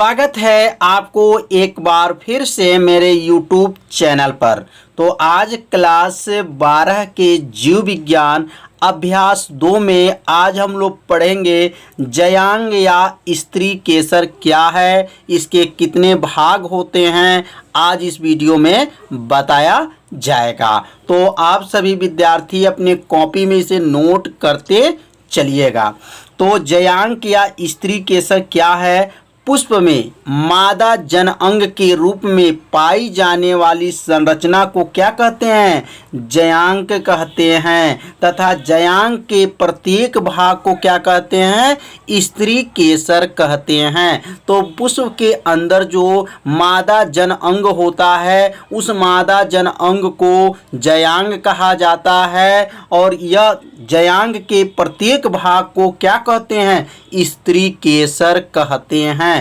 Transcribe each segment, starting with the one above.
स्वागत है आपको एक बार फिर से मेरे YouTube चैनल पर। तो आज क्लास 12 के जीव विज्ञान अभ्यास 2 में आज हम लोग पढ़ेंगे जयांग या स्त्री केसर क्या है, इसके कितने भाग होते हैं, आज इस वीडियो में बताया जाएगा। तो आप सभी विद्यार्थी अपने कॉपी में इसे नोट करते चलिएगा। तो जयांग या स्त्री केसर क्या है? पुष्प में मादा जन अंग के रूप में पाई जाने वाली संरचना को क्या कहते हैं? जयांग कहते हैं। तथा जयांग के प्रत्येक भाग को क्या कहते हैं? स्त्री केसर कहते हैं। तो पुष्प के अंदर जो मादा जन अंग होता है उस मादा जन अंग को जयांग कहा जाता है और यह जयांग के प्रत्येक भाग को क्या कहते हैं? स्त्री केसर कहते हैं।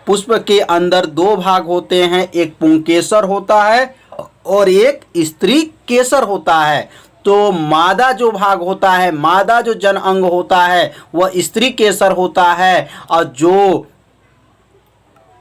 पुष्प के अंदर 2 भाग होते हैं, एक पुंकेसर होता है और एक स्त्री केसर होता है। तो मादा जो भाग होता है, मादा जो जन अंग होता है वह स्त्री केसर होता है और जो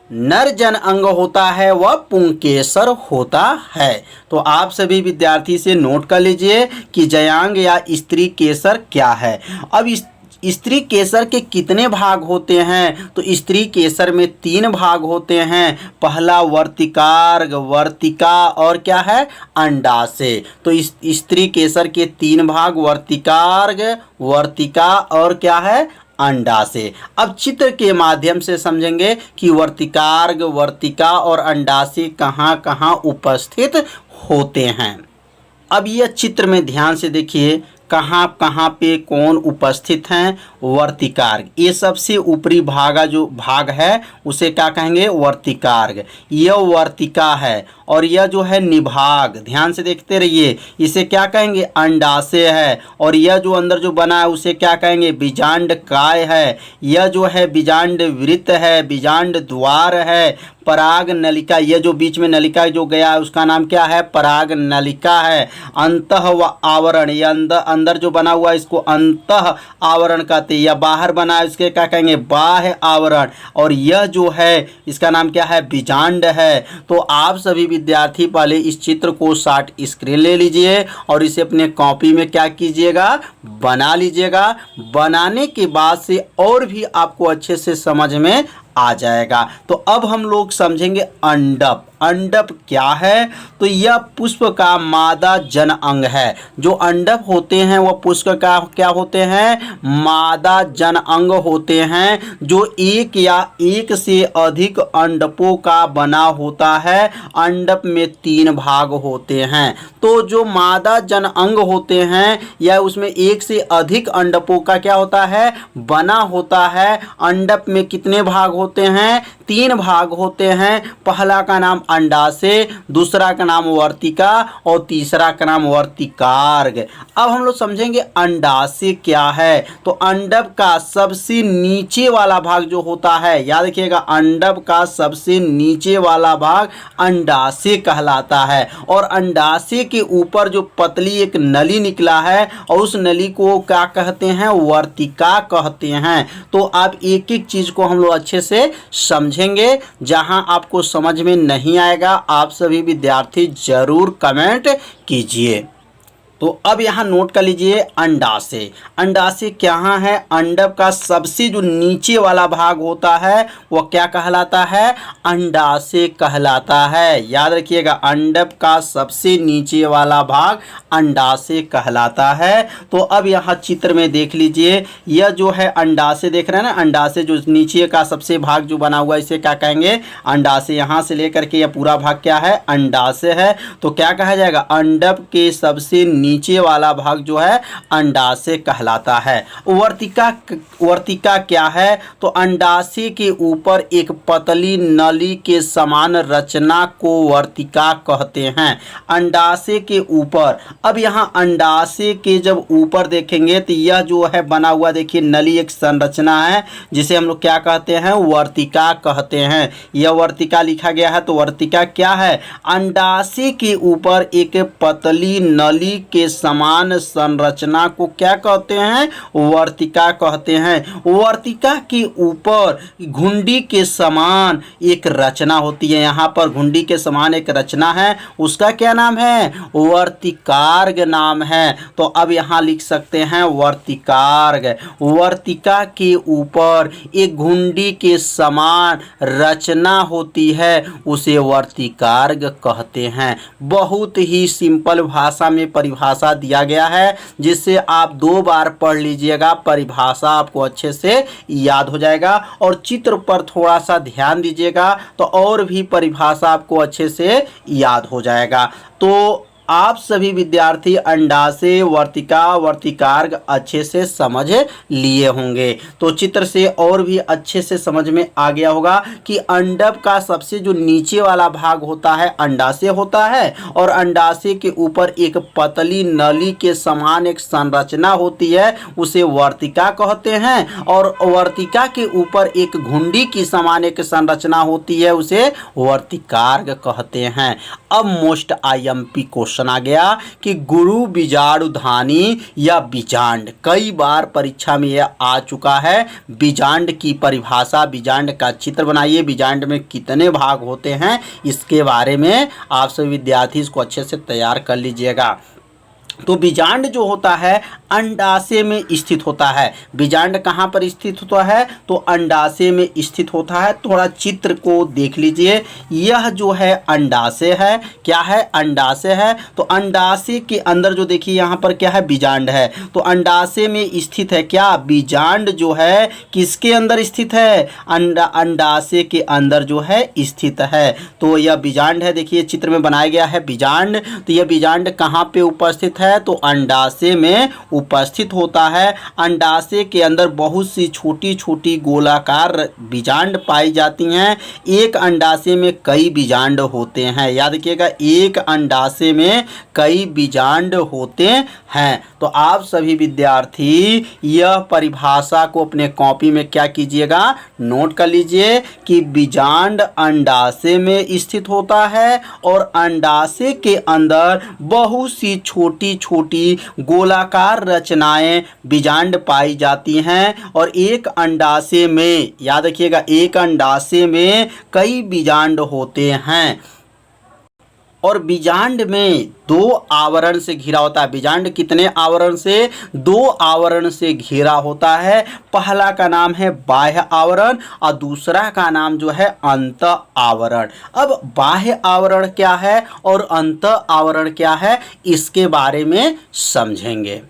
नर जन अंग होता है वह पुंकेसर होता है। तो आप सभी विद्यार्थी से नोट कर लीजिए कि जयांग या स्त्री केसर क्या है। अब स्त्री केसर के कितने भाग होते हैं? तो स्त्री केसर में 3 भाग होते हैं। पहला वर्तिकार्ग, वर्तिका और क्या है? अंडाशय। तो इस स्त्री केसर के 3 भाग वर्तिकार्ग, वर्तिका और क्या है? अंडाशय। अब चित्र के माध्यम से समझेंगे कि वर्तिकार्ग, वर्तिका और अंडाशय कहाँ कहाँ उपस्थित होते हैं। अब यह चित्र में ध्यान से देखिए कहाँ कहाँ पे कौन उपस्थित हैं। वर्तिकार्ग, ये सबसे ऊपरी जो भाग है उसे क्या कहेंगे? वर्तिकार्ग। यह वर्तिका है और यह जो है निभाग, ध्यान से देखते रहिए, इसे क्या कहेंगे? अंडाशय है। और यह जो अंदर जो बना है उसे क्या कहेंगे? बीजांड काय है। यह जो है बीजांड वृत्त है, बीजांड द्वार है। पराग नलिका, यह जो बीच में नलिका जो गया है उसका नाम क्या है? पराग नलिका है। अंतः व आवरण, यह अंदर जो बना हुआ है इसको अंतः आवरण कहते हैं। या बाहर बना है इसके क्या कहेंगे? बाह्य आवरण। और यह जो है इसका नाम क्या है? बीजांड है। तो आप सभी विद्यार्थी पहले इस चित्र को शॉर्ट स्क्रीन ले लीजिए और इसे अपने कॉपी में क्या कीजिएगा? बना लीजिएगा। बनाने के बाद से और भी आपको अच्छे से समझ में आ जाएगा। तो अब हम लोग समझेंगे अंडप। अंडप क्या है? तो यह पुष्प का मादा जन अंग है। जो अंडप होते हैं वह पुष्प का क्या होते हैं? मादा जन अंग होते हैं जो एक या एक से अधिक अंडपों का बना होता है। अंडप में 3 भाग होते हैं। तो जो मादा जन अंग होते हैं या उसमें एक से अधिक अंडपों का क्या होता है? बना होता है। अंडप में कितने भाग होते हैं? 3 भाग होते हैं। पहला का नाम अंडाशय, दूसरा का नाम वर्तिका और तीसरा का नाम वर्तिकार्ग। अब हम लोग समझेंगे अंडाशय क्या है। तो अंडप का सबसे नीचे वाला भाग जो होता है, याद रखिएगा, अंडप का सबसे नीचे वाला भाग अंडाशय कहलाता है। और अंडाशय के ऊपर जो पतली एक नली निकला है और उस नली को क्या कहते हैं? वर्तिका कहते हैं। तो आप एक एक चीज को हम लोग अच्छे से समझेंगे। जहां आपको समझ में नहीं आएगा आप सभी विद्यार्थी जरूर कमेंट कीजिए। तो अब यहाँ नोट कर लीजिए अंडाशय। अंडाशय क्या है? अंडप का सबसे जो नीचे वाला भाग होता है वह क्या कहलाता है? अंडाशय कहलाता है। याद रखिएगा, अंडप का सबसे नीचे वाला भाग अंडाशय कहलाता है। तो अब यहाँ चित्र में देख लीजिए, यह जो है अंडाशय देख रहे हैं ना, अंडाशय जो नीचे का सबसे भाग जो बना हुआ है इसे क्या कहेंगे? अंडाशय। यहाँ से लेकर के यह पूरा भाग क्या है? अंडाशय है। तो क्या कहा जाएगा? अंडप के सबसे नीचे वाला भाग जो है अंडाशय कहलाता है। वर्तिका क्या है? तो अंडाशय के ऊपर एक पतली नली के समान रचना को वर्तिका कहते हैं। अंडाशय के ऊपर, अब यहाँ अंडाशय के जब ऊपर देखेंगे तो यह जो है बना हुआ, देखिए नली एक संरचना है जिसे हम लोग क्या कहते हैं? वर्तिका कहते हैं। यह वर्तिका लिखा गया है। तो वर्तिका क्या है? अंडाशय के ऊपर एक पतली नली के समान संरचना को क्या कहते हैं? वर्तिका कहते हैं। वर्तिका के ऊपर घुंडी के समान एक रचना होती है। यहाँ पर घुंडी के समान एक रचना है, उसका क्या नाम है? वर्तिकार्ग नाम है। तो अब यहाँ लिख सकते हैं वर्तिकार्ग। वर्तिका के ऊपर एक घुंडी के समान रचना होती है, उसे वर्तिकार्ग कहते हैं। बहुत ही सिंपल भाषा में परिभाषा दिया गया है, जिससे आप 2 बार पढ़ लीजिएगा, परिभाषा आपको अच्छे से याद हो जाएगा। और चित्र पर थोड़ा सा ध्यान दीजिएगा तो और भी परिभाषा आपको अच्छे से याद हो जाएगा। तो आप सभी विद्यार्थी अंडाशय, वर्तिका, वर्तिकार्ग अच्छे से समझ लिए होंगे। तो चित्र से और भी अच्छे से समझ में आ गया होगा कि अंडक का सबसे जो नीचे वाला भाग होता है अंडाशय होता है, और अंडाशय के ऊपर एक पतली नली के समान एक संरचना होती है, उसे वर्तिका कहते हैं। और वर्तिका के ऊपर एक घुंडी की समान एक संरचना होती है, उसे वर्तिकार्ग कहते हैं। अब मोस्ट IMP क्वेश्चन आ गया कि गुरु बीजाणुधानी या बीजांड। कई बार परीक्षा में यह आ चुका है। बीजांड की परिभाषा, बीजांड का चित्र बनाइए, बीजांड में कितने भाग होते हैं, इसके बारे में आप सभी विद्यार्थी इसको अच्छे से तैयार कर लीजिएगा। तो बीजांड जो होता है अंडाशय में स्थित होता है। बीजांड कहाँ पर स्थित होता है? तो अंडाशय में स्थित होता है। थोड़ा चित्र को देख लीजिए। यह जो है अंडाशय है। क्या है? अंडाशय है। तो अंडाशय के अंदर जो देखिए यहाँ पर क्या है? बीजांड है। तो अंडाशय में स्थित है क्या? बीजांड जो है किसके अंदर स्थित है? अंडाशय के अंदर जो है स्थित है। तो यह बीजांड है। देखिए चित्र में बनाया गया है बीजांड। तो यह बीजांड कहाँ पे उपस्थित है? तो अंडाशय में उपस्थित होता है। अंडाशय के अंदर बहुत सी छोटी छोटी गोलाकार बीजांड पाई जाती हैं। एक अंडाशय में कई बीजांड होते हैं। याद रखिएगा, एक अंडाशय में कई बीजांड होते हैं। तो आप सभी विद्यार्थी यह परिभाषा को अपने कॉपी में क्या कीजिएगा? नोट कर लीजिए कि बीजांड अंडाशय में स्थित होता है और अंडाशय के अंदर बहुत सी छोटी छोटी गोलाकार रचनाएं बीजांड पाई जाती हैं। और एक अंडाशय में, याद रखिएगा, एक अंडाशय में कई बीजांड होते हैं। और बीजांड में 2 आवरण से घिरा होता है। बीजांड कितने आवरण से? 2 आवरण से घिरा होता है। पहला का नाम है बाह्य आवरण और दूसरा का नाम जो है अंत आवरण। अब बाह्य आवरण क्या है और अंत आवरण क्या है, इसके बारे में समझेंगे।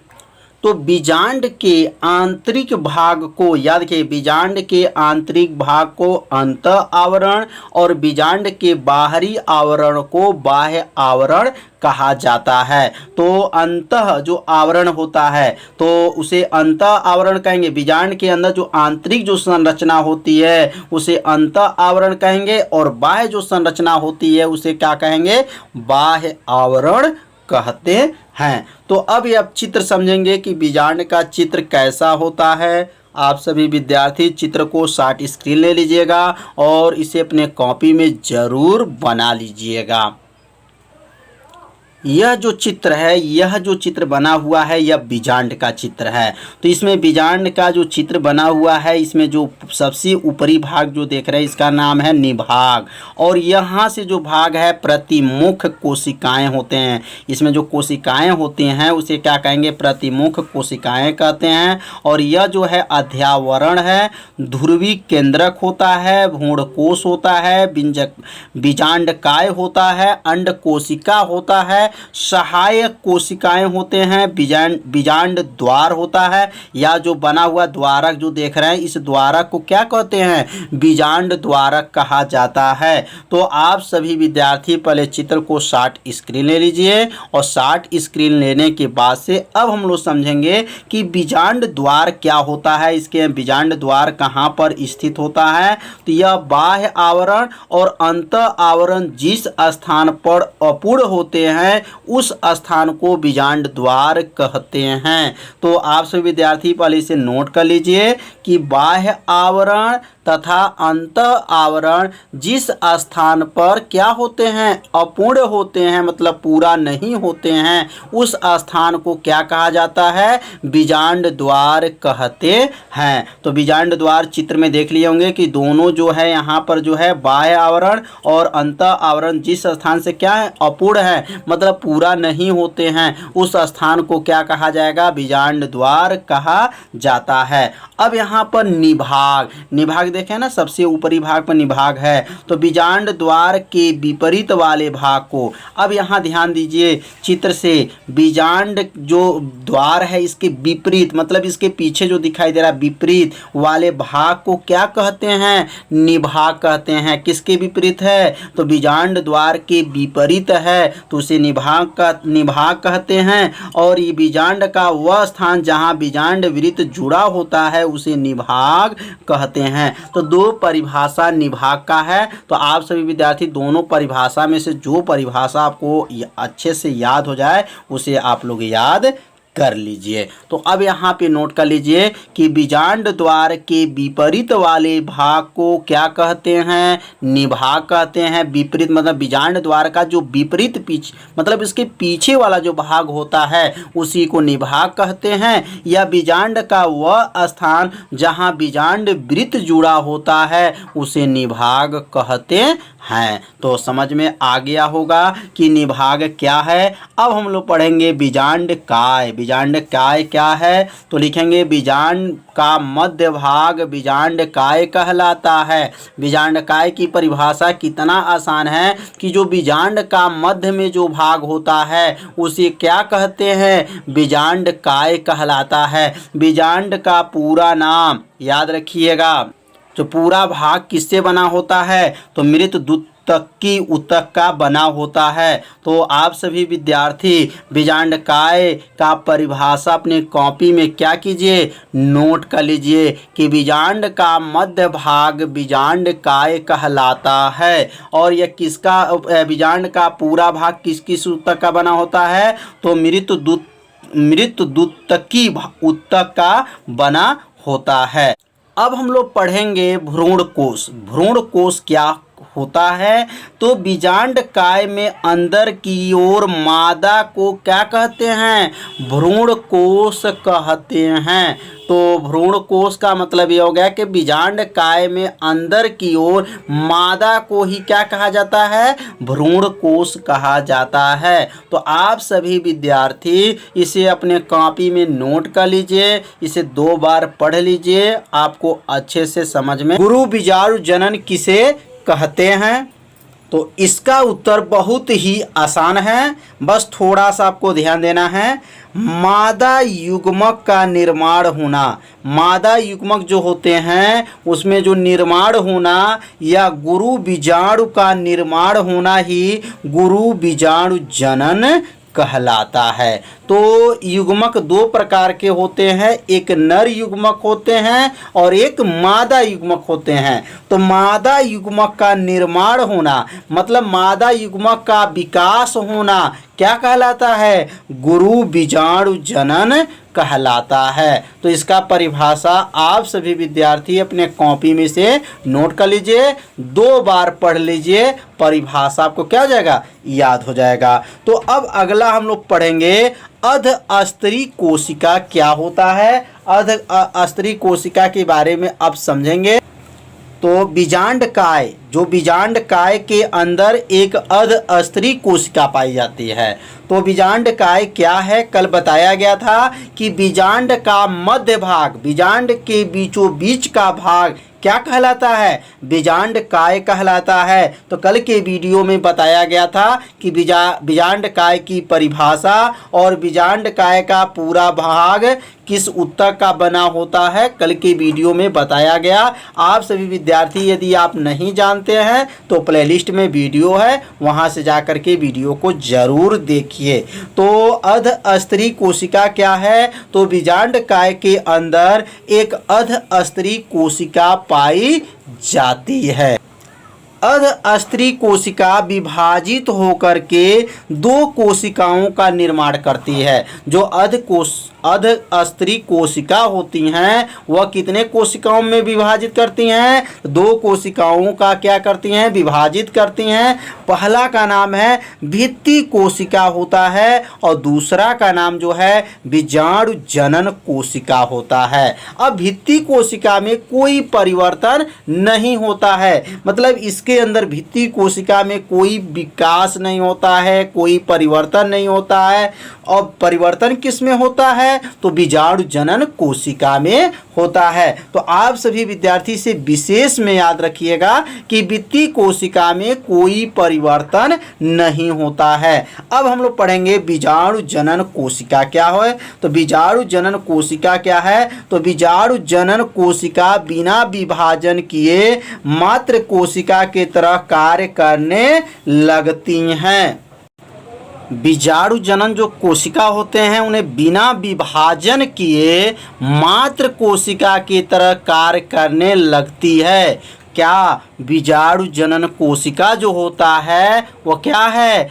तो बीजांड के आंतरिक भाग को, याद रखिए, बीजांड के आंतरिक भाग को अंत आवरण और बीजांड के बाहरी आवरण को बाह्य आवरण कहा जाता है। तो अंतः जो आवरण होता है तो उसे अंत आवरण कहेंगे। बीजांड के अंदर जो आंतरिक जो संरचना होती है उसे अंत आवरण कहेंगे, और बाह्य जो संरचना होती है उसे क्या कहेंगे? बाह्य आवरण कहते हैं। तो अब ये चित्र समझेंगे कि बीजांड का चित्र कैसा होता है। आप सभी विद्यार्थी चित्र को शॉर्ट स्क्रीन ले लीजिएगा और इसे अपने कॉपी में ज़रूर बना लीजिएगा। यह जो चित्र है, यह जो चित्र बना हुआ है, यह बीजांड का चित्र है। तो इसमें बीजांड का जो चित्र बना हुआ है, इसमें जो सबसे ऊपरी भाग जो देख रहे हैं इसका नाम है निभाग, और यहाँ से जो भाग है प्रतिमुख कोशिकाएं होते हैं। इसमें जो कोशिकाएं होती हैं उसे क्या कहेंगे? प्रतिमुख कोशिकाएं कहते हैं। और यह जो है अध्यावरण है, ध्रुवी केंद्रक होता है, भ्रूणकोश होता है, बीजांडकाय होता है, अंड कोशिका होता है, सहायक कोशिकाएं होते हैं, बीजांड द्वार होता है, या जो बना हुआ द्वारक जो देख रहे हैं इस द्वारक को क्या कहते हैं? बीजांड द्वारक कहा जाता है। तो आप सभी विद्यार्थी पहले चित्र को शॉर्ट स्क्रीन ले लीजिए, और शॉर्ट स्क्रीन लेने के बाद से अब हम लोग समझेंगे कि बीजांड द्वार क्या होता है। इसके बीजांड द्वार कहाँ पर स्थित होता है? तो यह बाह्य आवरण और अंत आवरण जिस स्थान पर अपूर्ण होते हैं उस स्थान को बीजांड द्वार कहते हैं। तो आप सभी विद्यार्थी पहले इसे नोट कर लीजिए कि बाह्य आवरण तथा अंत आवरण जिस स्थान पर क्या होते हैं, अपूर्ण होते हैं, मतलब पूरा नहीं होते हैं, उस स्थान को क्या कहा जाता है, बीजांड द्वार कहते हैं। तो बीजांड द्वार चित्र में देख लिए होंगे कि दोनों जो है यहाँ पर जो है बाह्य आवरण और अंत आवरण जिस स्थान से क्या है, अपूर्ण है, मतलब पूरा नहीं होते हैं, उस स्थान को क्या कहा जाएगा, बीजांड द्वार कहा जाता है। अब यहाँ पर निभाग, निभाग देखें ना, सबसे ऊपरी भाग पर निभाग है, तो बीजांड द्वार के विपरीत वाले भाग को, अब यहाँ ध्यान दीजिए चित्र से, बीजांड जो द्वार है इसके विपरीत, मतलब इसके पीछे जो दिखाई दे रहा है विपरीत वाले भाग को क्या कहते हैं, निभाग कहते हैं। किसके विपरीत है, तो बीजांड द्वार के विपरीत है, तो उसे निभाग कहते हैं। और ये बीजांड का वह स्थान जहाँ बीजांड वृत्त जुड़ा होता है उसे निभाग कहते हैं। तो दो परिभाषा निभाग का है। तो आप सभी विद्यार्थी दोनों परिभाषा में से जो परिभाषा आपको अच्छे से याद हो जाए उसे आप लोग याद कर लीजिए। तो अब यहाँ पे नोट कर लीजिए कि बीजांड द्वार के विपरीत वाले भाग को क्या कहते हैं, निभाग कहते हैं। विपरीत मतलब बीजांड द्वार का जो विपरीत पीछे, मतलब इसके पीछे वाला जो भाग होता है उसी को निभाग कहते हैं। या बीजांड का वह स्थान जहाँ बीजांड वृत्त जुड़ा होता है उसे निभाग कहते हैं। तो समझ में आ गया होगा कि निभाग क्या है। अब हम लोग पढ़ेंगे बीजांड काय। बीजांड काय क्या है, तो लिखेंगे बीजांड का मध्य भाग बीजांड काय कहलाता है। बीजांड काय की परिभाषा कितना आसान है कि जो बीजांड का मध्य में जो भाग होता है उसे क्या कहते हैं, बीजांड काय कहलाता है। बीजांड का पूरा नाम याद रखिएगा। जो पूरा भाग किससे बना होता है, तो मृत दुत्तकी ऊतक का बना होता है। तो आप सभी विद्यार्थी बीजांड काय का परिभाषा अपने कॉपी में क्या कीजिए, नोट कर लीजिए कि बीजांड का मध्य भाग बीजांड काय कहलाता है। और यह किसका, बीजांड का पूरा भाग किस किस ऊतक का बना होता है, तो मृत दुत्तकी ऊतक का बना होता है। अब हम लोग पढ़ेंगे भ्रूण कोश। भ्रूण कोश क्या होता है, तो बीजांड काय में अंदर की ओर मादा को क्या कहते हैं, भ्रूण कोश कहते हैं। तो भ्रूण कोश का मतलब ये हो गया कि बीजांड काय में अंदर की ओर मादा को ही क्या कहा जाता है, भ्रूण कोश कहा जाता है। तो आप सभी विद्यार्थी इसे अपने कॉपी में नोट कर लीजिए, इसे 2 बार पढ़ लीजिए, आपको अच्छे से समझ में। गुरु बीजाणु जनन किसे कहते हैं, तो इसका उत्तर बहुत ही आसान है, बस थोड़ा सा आपको ध्यान देना है। मादा युग्मक का निर्माण होना, मादा युग्मक जो होते हैं उसमें जो निर्माण होना या गुरु बीजाणु का निर्माण होना ही गुरु बीजाणु जनन कहलाता है। तो युग्मक 2 प्रकार के होते हैं, एक नर युग्मक होते हैं और एक मादा युग्मक होते हैं। तो मादा युग्मक का निर्माण होना मतलब मादा युग्मक का विकास होना क्या कहलाता है, गुरु बीजाणु जनन कहलाता है। तो इसका परिभाषा आप सभी विद्यार्थी अपने कॉपी में से नोट कर लीजिए, 2 बार पढ़ लीजिए, परिभाषा आपको क्या हो जाएगा, याद हो जाएगा। तो अब अगला हम लोग पढ़ेंगे अधअस्त्री कोशिका क्या होता है। अधअस्त्री कोशिका के बारे में अब समझेंगे। तो बीजांड काय, जो बीजांड काय के अंदर एक अधअस्त्री कोशिका पाई जाती है। तो बीजांड काय क्या है, कल बताया गया था कि बीजांड का मध्य भाग, बीजांड के बीचों बीच का भाग क्या कहलाता है, बीजांड काय कहलाता है। तो कल के वीडियो में बताया गया था कि बीजांड काय की परिभाषा और बीजांड काय का पूरा भाग किस ऊतक का बना होता है, कल के वीडियो में बताया गया। आप सभी विद्यार्थी यदि आप नहीं जानते हैं तो प्लेलिस्ट में वीडियो है, वहां से जाकर के वीडियो को जरूर देखिए। तो अधअस्त्री कोशिका क्या है, तो बीजांड काय के अंदर एक अधअस्त्री कोशिका पाई जाती है। अर्धस्त्री कोशिका विभाजित होकर के दो कोशिकाओं का निर्माण करती है। जो अर्धस्त्री कोशिका होती हैं वह कितने कोशिकाओं में विभाजित करती हैं? दो कोशिकाओं का क्या करती हैं? विभाजित करती हैं। पहला का नाम है भित्ति कोशिका होता है और दूसरा का नाम जो है बीजाणु जनन कोशिका होता है। अब भित्ति कोशिका में कोई परिवर्तन नहीं होता है, मतलब इसके अंदर भित्ति कोशिका में कोई विकास नहीं होता है, कोई परिवर्तन नहीं होता है। और परिवर्तन किस में होता है? तो बीजाणु जनन कोशिका में होता है। तो आप सभी विद्यार्थी से विशेष में याद रखिएगा कि भित्ति कोशिका में कोई परिवर्तन नहीं होता है। अब हम लोग पढ़ेंगे बीजाणु जनन कोशिका क्या है। तो बीजाणु जनन कोशिका क्या है? तो बीजाणु जनन कोशिका बिना विभाजन किए मात्र कोशिका के तरह कार्य करने लगती हैं। बीजाणु जनन जो कोशिका होते हैं उन्हें बिना विभाजन किए मात्र कोशिका की तरह कार्य करने लगती है। क्या? बीजाणु जनन कोशिका जो होता है वो क्या है?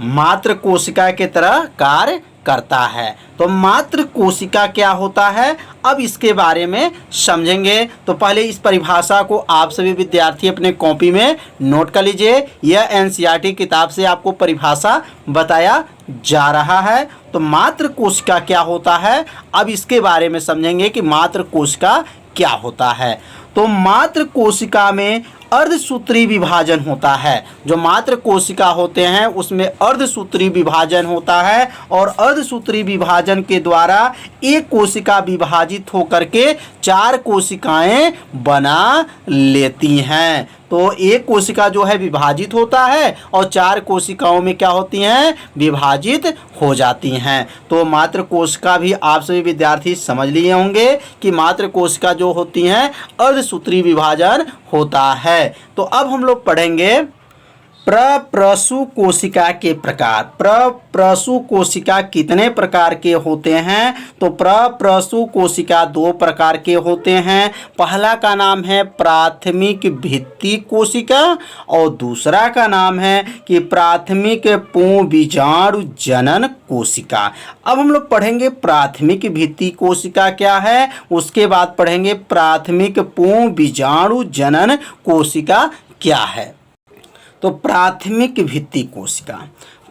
मात्र कोशिका की तरह कार्य करता है। तो मात्र कोशिका क्या होता है, अब इसके बारे में समझेंगे। तो पहले इस परिभाषा को आप सभी विद्यार्थी अपने कॉपी में नोट कर लीजिए। यह एनसीईआरटी किताब से आपको परिभाषा बताया जा रहा है। तो मात्र कोशिका क्या होता है, अब इसके बारे में समझेंगे कि मात्र कोशिका क्या होता है। तो मात्र कोशिका में अर्धसूत्री विभाजन होता है। जो मात्र कोशिका होते हैं उसमें अर्धसूत्री विभाजन होता है और अर्धसूत्री विभाजन के द्वारा एक कोशिका विभाजित होकर के चार कोशिकाएं बना लेती हैं। तो एक कोशिका जो है विभाजित होता है और चार कोशिकाओं में क्या होती हैं? विभाजित हो जाती हैं। तो मात्र कोशिका भी आप सभी विद्यार्थी समझ लिए होंगे कि मात्र कोशिका जो होती हैं अर्धसूत्री विभाजन होता है। तो अब हम लोग पढ़ेंगे प्रप्रसु कोशिका के प्रकार। प्रप्रसु कोशिका कितने प्रकार के होते हैं? तो प्रप्रसु कोशिका दो प्रकार के होते हैं। पहला का नाम है प्राथमिक भित्ति कोशिका और दूसरा का नाम है कि प्राथमिक पूर्ण बीजाणु जनन कोशिका। अब हम लोग पढ़ेंगे प्राथमिक भित्ति कोशिका क्या है, उसके बाद पढ़ेंगे प्राथमिक पूर्ण बीजाणु जनन कोशिका क्या है। तो प्राथमिक भित्ति कोशिका,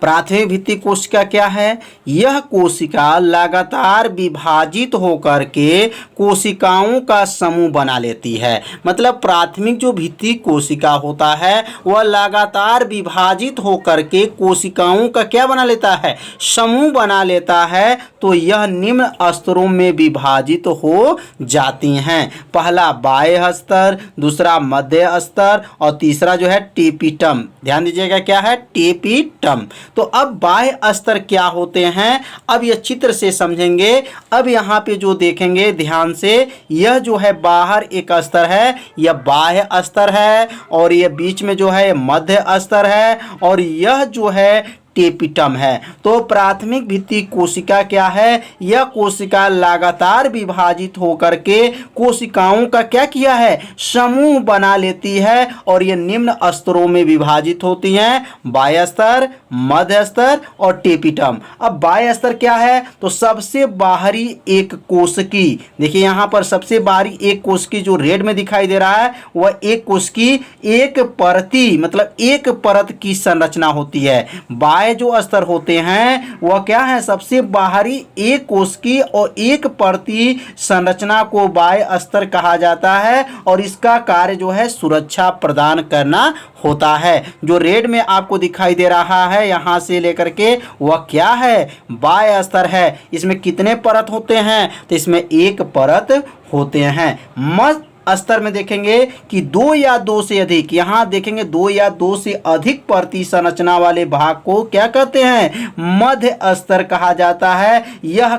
प्राथमिक भित्ति कोशिका क्या है? यह कोशिका लगातार विभाजित होकर के कोशिकाओं का समूह बना लेती है। मतलब प्राथमिक जो भित्ति कोशिका होता है वह लगातार विभाजित होकर के कोशिकाओं का क्या बना लेता है? समूह बना लेता है। तो यह निम्न स्तरों में विभाजित हो जाती हैं। पहला बाह्य स्तर, दूसरा मध्य स्तर और तीसरा जो है टेपिटम। ध्यान दीजिएगा क्या है? टेपिटम। तो अब बाह्य स्तर क्या होते हैं, अब यह चित्र से समझेंगे। अब यहाँ पे जो देखेंगे ध्यान से, यह जो है बाहर एक स्तर है, यह बाह्य स्तर है और यह बीच में जो है मध्य स्तर है और यह जो है टेपिटम है। तो प्राथमिक भित्ति कोशिका क्या है? यह कोशिका लगातार विभाजित होकर के कोशिकाओं का क्या किया है? समूह बना लेती है और ये निम्न स्तरों में विभाजित होती हैं, बाह्य स्तर, मध्य स्तर और टेपिटम। अब बाह्य स्तर क्या है? तो सबसे बाहरी एक कोशिकी, देखिए यहाँ पर सबसे बाहरी एक कोशिकी जो रेड में दिखाई दे रहा है वह एक कोशिकी एक परती, मतलब एक परत की संरचना होती है। जो स्तर होते हैं वह क्या है? सबसे बाहरी एक कोशिकी और एक परती संरचना को बाह्य स्तर कहा जाता है और इसका कार्य जो है सुरक्षा प्रदान करना होता है। जो रेड में आपको दिखाई दे रहा है यहां से लेकर के वह क्या है? बाह्य स्तर है। इसमें कितने परत होते हैं? तो इसमें एक परत होते हैं। मध्य स्तर में देखेंगे कि दो या दो से अधिक, यहाँ देखेंगे दो या दो से अधिक परती संरचना वाले भाग को क्या कहते हैं? मध्य स्तर कहा जाता है। यह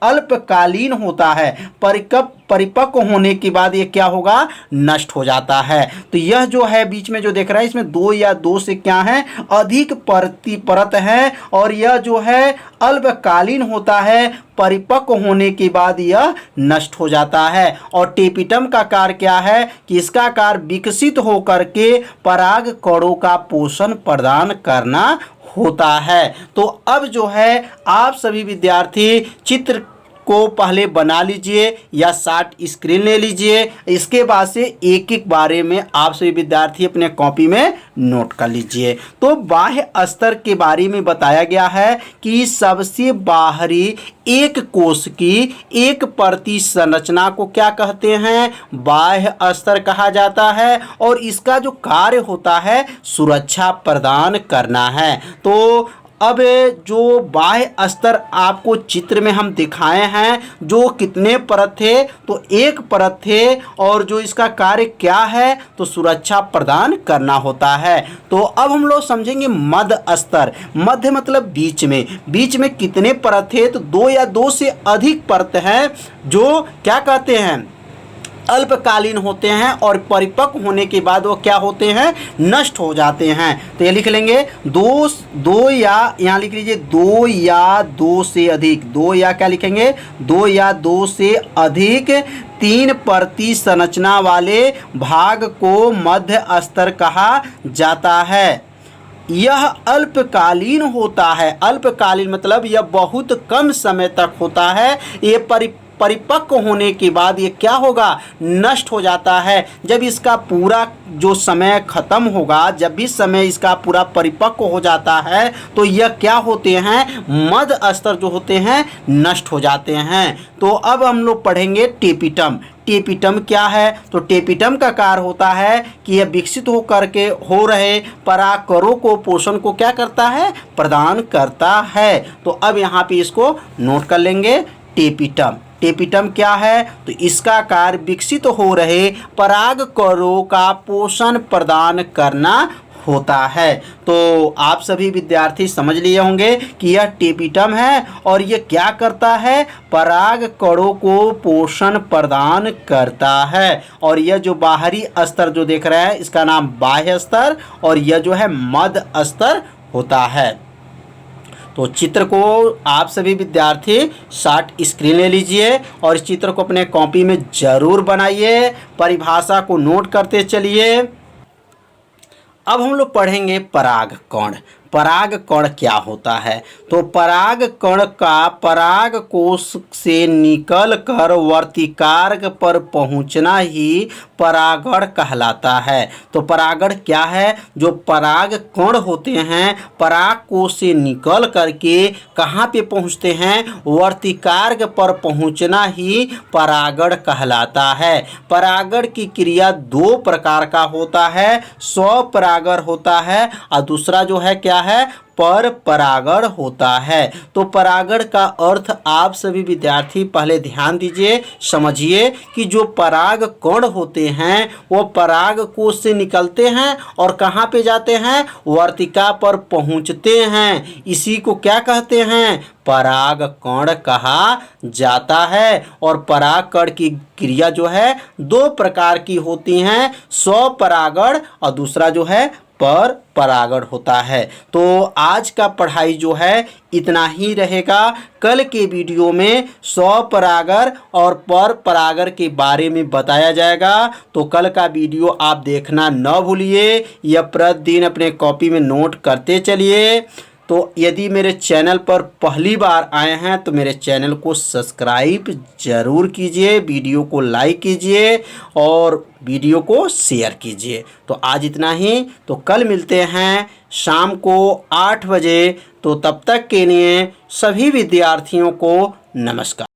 अल्पकालीन होता है, परिपक्व होने के बाद ये क्या होगा, नष्ट हो जाता है। तो यह जो है बीच में जो देख रहा है इसमें दो या दो से क्या है, अधिक परत है, और यह जो है अल्पकालीन होता है, परिपक्व होने के बाद यह नष्ट हो जाता है। और टेपिटम का कार्य क्या है कि इसका कार्य विकसित होकर के पराग कणों का पोषण प्रदान करना होता है। तो अब जो है आप सभी विद्यार्थी चित्र को पहले बना लीजिए या शार्ट स्क्रीन ले लीजिए, इसके बाद से एक एक बारे में आप सभी विद्यार्थी अपने कॉपी में नोट कर लीजिए। तो बाह्य स्तर के बारे में बताया गया है कि सबसे बाहरी एक कोश की एक परती संरचना को क्या कहते हैं, बाह्य स्तर कहा जाता है, और इसका जो कार्य होता है सुरक्षा प्रदान करना है। तो अब जो बाह्य स्तर आपको चित्र में हम दिखाए हैं, जो कितने परत थे, तो एक परत थे, और जो इसका कार्य क्या है, तो सुरक्षा प्रदान करना होता है। तो अब हम लोग समझेंगे मध्य स्तर। मध्य मतलब बीच में कितने परत थे, तो दो या दो से अधिक परत हैं जो क्या कहते हैं, अल्पकालीन होते हैं, और परिपक्व होने के बाद वो क्या होते हैं, नष्ट हो जाते हैं। तो ये लिख लेंगे दो या यहाँ लिख लीजिए दो या दो से अधिक, दो या क्या लिखेंगे, दो या दो से अधिक तीन परती संरचना वाले भाग को मध्य स्तर कहा जाता है। यह अल्पकालीन होता है, अल्पकालीन मतलब यह बहुत कम समय तक होता है। ये परिपक्व होने के बाद ये क्या होगा, नष्ट हो जाता है। जब इसका पूरा जो समय खत्म होगा, जब भी समय इसका पूरा परिपक्व हो जाता है, तो यह क्या होते हैं, मध्य स्तर जो होते हैं नष्ट हो जाते हैं। तो अब हम लोग पढ़ेंगे टेपिटम। टेपिटम क्या है, तो टेपिटम का कार्य होता है कि यह विकसित होकर के हो रहे परागकणों को पोषण को क्या करता है, प्रदान करता है। तो अब यहाँ पे इसको नोट कर लेंगे, टेपिटम। टेपिटम क्या है, तो इसका कार्य विकसित हो रहे परागकणों का पोषण प्रदान करना होता है। तो आप सभी विद्यार्थी समझ लिए होंगे कि यह टेपिटम है, और यह क्या करता है, परागकणों को पोषण प्रदान करता है। और यह जो बाहरी स्तर जो देख रहे हैं इसका नाम बाह्य स्तर, और यह जो है मध्य स्तर होता है। तो चित्र को आप सभी विद्यार्थी शार्ट स्क्रीन ले लीजिए, और इस चित्र को अपने कॉपी में ज़रूर बनाइए, परिभाषा को नोट करते चलिए। अब हम लोग पढ़ेंगे परागकण। परागकण क्या होता है, तो परागकण का पराग कोश से निकल कर वर्तिकार्क पर पहुंचना ही परागण कहलाता है। तो परागण क्या है, जो परागकण होते हैं पराग कोश से निकल करके कहाँ पे पहुंचते हैं, वर्तिकार्क पर पहुंचना ही परागण कहलाता है। परागण की क्रिया दो प्रकार का होता है, स्वपरागण होता है, और दूसरा जो है क्या है, पर परागण होता है। तो परागण का अर्थ आप सभी विद्यार्थी पहले ध्यान दीजिए, समझिए कि जो पराग कण होते हैं वो पराग कोश से निकलते हैं और कहाँ पे जाते हैं, वर्तिका पर पहुँचते हैं। इसी को क्या कहते हैं, पराग कण कहा जाता है। और पराग कण की क्रिया जो है दो प्रकार की होती हैं, स्वपरागण और दूसरा जो है पर परागण होता है। तो आज का पढ़ाई जो है इतना ही रहेगा। कल के वीडियो में स्वपरागण और पर परागण के बारे में बताया जाएगा। तो कल का वीडियो आप देखना न भूलिए, यह प्रतिदिन अपने कॉपी में नोट करते चलिए। तो यदि मेरे चैनल पर पहली बार आए हैं तो मेरे चैनल को सब्सक्राइब ज़रूर कीजिए, वीडियो को लाइक कीजिए और वीडियो को शेयर कीजिए। तो आज इतना ही, तो कल मिलते हैं शाम को 8 बजे। तो तब तक के लिए सभी विद्यार्थियों को नमस्कार।